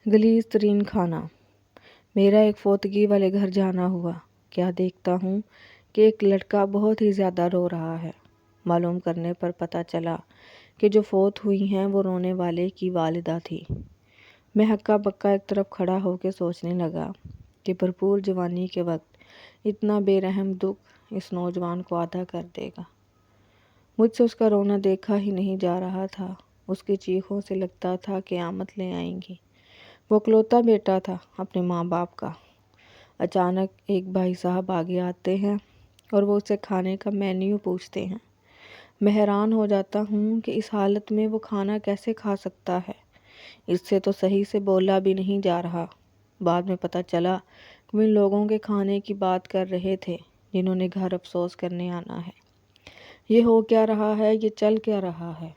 غلیظ ترین کھانا۔ میرا ایک فوتگی والے گھر جانا ہوا۔ کیا دیکھتا ہوں کہ ایک لڑکا بہت ہی زیادہ رو رہا ہے۔ معلوم کرنے پر پتہ چلا کہ جو فوت ہوئی ہیں وہ رونے والے کی والدہ تھی۔ میں ہکا بکا ایک طرف کھڑا ہو کے سوچنے لگا کہ بھرپور جوانی کے وقت اتنا بے رحم دکھ اس نوجوان کو آدھا کر دے گا۔ مجھ سے اس کا رونا دیکھا ہی نہیں جا رہا تھا۔ اس کی چیخوں سے لگتا تھا کہ قیامت لے آئیں گی۔ وہ اکلوتا بیٹا تھا اپنے ماں باپ کا۔ اچانک ایک بھائی صاحب آگے آتے ہیں اور وہ اسے کھانے کا مینیو پوچھتے ہیں۔ میں حیران ہو جاتا ہوں کہ اس حالت میں وہ کھانا کیسے کھا سکتا ہے۔ اس سے تو صحیح سے بولا بھی نہیں جا رہا۔ بعد میں پتہ چلا کہ وہ ان لوگوں کے کھانے کی بات کر رہے تھے جنہوں نے گھر افسوس کرنے آنا ہے۔ یہ ہو کیا رہا ہے، یہ چل کیا رہا ہے۔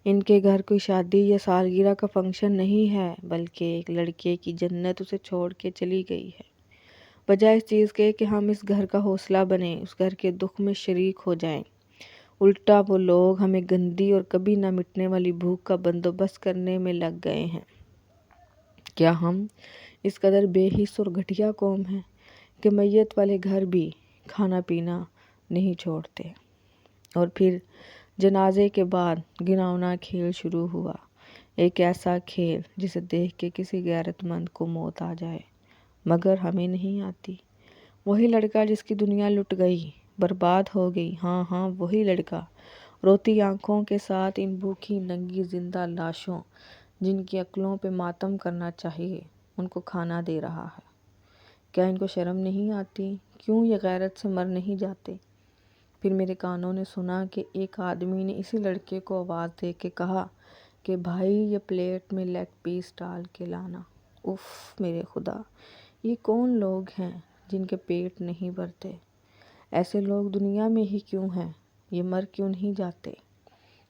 ان کے گھر کوئی شادی یا سالگرہ کا فنکشن نہیں ہے، بلکہ ایک لڑکے کی جنت اسے چھوڑ کے چلی گئی ہے۔ بجائے اس چیز کے کہ ہم اس گھر کا حوصلہ بنیں، اس گھر کے دکھ میں شریک ہو جائیں، الٹا وہ لوگ ہمیں گندی اور کبھی نہ مٹنے والی بھوک کا بندوبست کرنے میں لگ گئے ہیں۔ کیا ہم اس قدر بے حس اور گھٹیا قوم ہیں کہ میت والے گھر بھی کھانا پینا نہیں چھوڑتے؟ اور پھر جنازے کے بعد گھناؤنا کھیل شروع ہوا۔ ایک ایسا کھیل جسے دیکھ کے کسی غیرت مند کو موت آ جائے، مگر ہمیں نہیں آتی۔ وہی لڑکا جس کی دنیا لٹ گئی، برباد ہو گئی، ہاں وہی لڑکا روتی آنکھوں کے ساتھ ان بھوکی ننگی زندہ لاشوں جن کی عقلوں پہ ماتم کرنا چاہیے ان کو کھانا دے رہا ہے۔ کیا ان کو شرم نہیں آتی؟ کیوں یہ غیرت سے مر نہیں جاتے؟ پھر میرے کانوں نے سنا کہ ایک آدمی نے اسی لڑکے کو آواز دے کے کہا کہ بھائی یہ پلیٹ میں لیگ پیس ڈال کے لانا۔ اف میرے خدا، یہ کون لوگ ہیں جن کے پیٹ نہیں بھرتے؟ ایسے لوگ دنیا میں ہی کیوں ہیں؟ یہ مر کیوں نہیں جاتے؟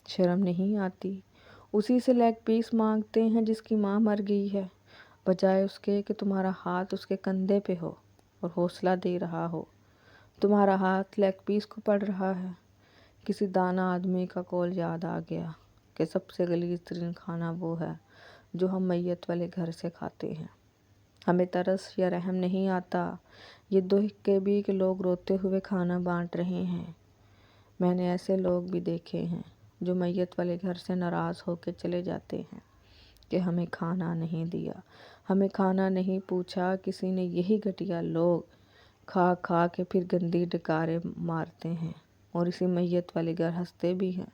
شرم نہیں آتی؟ اسی سے لیگ پیس مانگتے ہیں جس کی ماں مر گئی ہے، بجائے اس کے کہ تمہارا ہاتھ اس کے کندھے پہ ہو اور حوصلہ دے رہا ہو۔ تمہارا ہاتھ لیگ پیس کو پڑ رہا ہے۔ کسی دانا آدمی کا قول یاد آ گیا کہ سب سے غلیظ ترین کھانا وہ ہے جو ہم میت والے گھر سے کھاتے ہیں۔ ہمیں ترس یا رحم نہیں آتا یہ دیکھ کے بھی کہ لوگ روتے ہوئے کھانا بانٹ رہے ہیں۔ میں نے ایسے لوگ بھی دیکھے ہیں جو میت والے گھر سے ناراض ہو کے چلے جاتے ہیں کہ ہمیں کھانا نہیں دیا، ہمیں کھانا نہیں پوچھا۔ کسی نے یہی گھٹیا لوگ کھا کھا کے پھر گندی ڈکاریں مارتے ہیں اور اسی میت والے گھر ہنستے بھی ہیں۔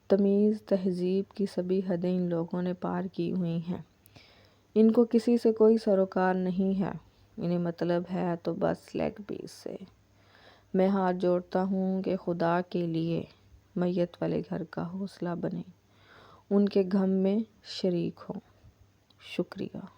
تمیز تہذیب کی سبھی حدیں ان لوگوں نے پار کی ہوئی ہیں۔ ان کو کسی سے کوئی سروکار نہیں ہے، انہیں مطلب ہے تو بس لیگ پیس سے۔ میں ہاتھ جوڑتا ہوں کہ خدا کے لیے میت والے گھر کا حوصلہ بنیں، ان کے غم میں شریک ہوں۔ شکریہ۔